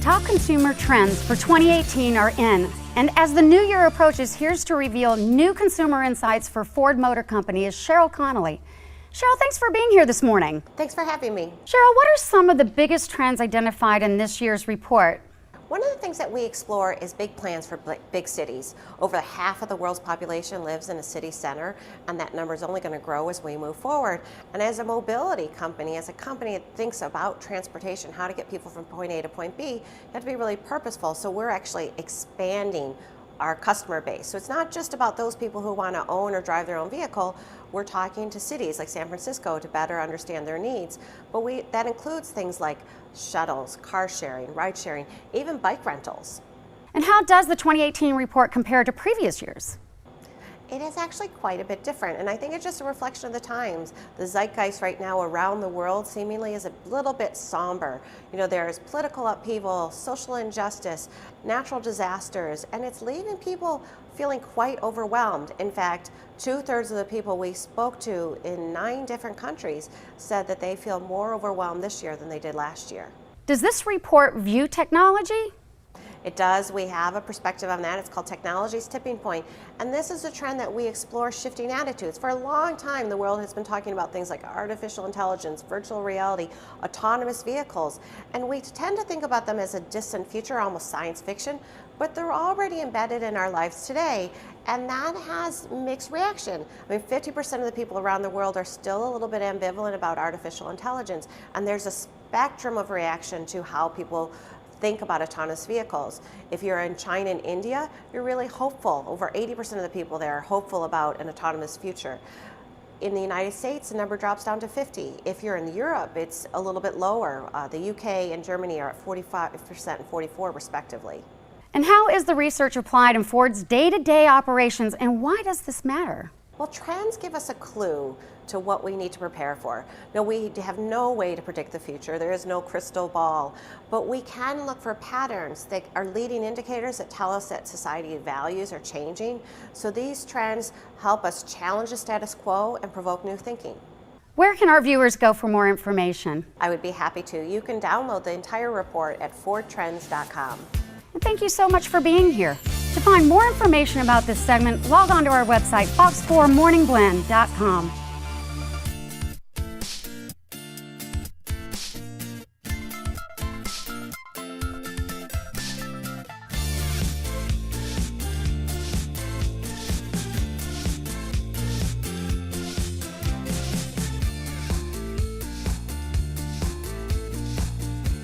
top consumer trends for 2018 are in. And as the new year approaches, here's to reveal new consumer insights for Ford Motor Company is Sheryl Connelly. Sheryl, thanks for being here this morning. Thanks for having me. Sheryl, what are some of the biggest trends identified in this year's report? One of the things that we explore is big plans for big cities. Over half of the world's population lives in a city center, and that number is only going to grow as we move forward. And as a mobility company, as a company that thinks about transportation, how to get people from point A to point B, you have to be really purposeful. So we're actually expanding our customer base. So it's not just about those people who want to own or drive their own vehicle. We're talking to cities like San Francisco to better understand their needs. But that includes things like shuttles, car sharing, ride sharing, even bike rentals. And how does the 2018 report compare to previous years? It is actually quite a bit different, and I think it's just a reflection of the times. The zeitgeist right now around the world seemingly is a little bit somber. You know, there's political upheaval, social injustice, natural disasters, and it's leaving people feeling quite overwhelmed. In fact, 2/3 of the people we spoke to in 9 different countries said that they feel more overwhelmed this year than they did last year. Does this report view technology? It does. We have a perspective on that. It's called Technology's Tipping Point. And this is a trend that we explore shifting attitudes. For a long time, the world has been talking about things like artificial intelligence, virtual reality, autonomous vehicles. And we tend to think about them as a distant future, almost science fiction, but they're already embedded in our lives today. And that has mixed reaction. I mean, 50% of the people around the world are still a little bit ambivalent about artificial intelligence. And there's a spectrum of reaction to how people think about autonomous vehicles. If you're in China and India, you're really hopeful. Over 80% of the people there are hopeful about an autonomous future. In the United States, the number drops down to 50. If you're in Europe, it's a little bit lower. The UK and Germany are at 45% and 44% respectively. And how is the research applied in Ford's day-to-day operations, and why does this matter? Well, trends give us a clue to what we need to prepare for. Now, we have no way to predict the future. There is no crystal ball, but we can look for patterns that are leading indicators that tell us that society values are changing. So these trends help us challenge the status quo and provoke new thinking. Where can our viewers go for more information? I would be happy to. You can download the entire report at fordtrends.com. And thank you so much for being here. To find more information about this segment, log on to our website, fox4morningblend.com.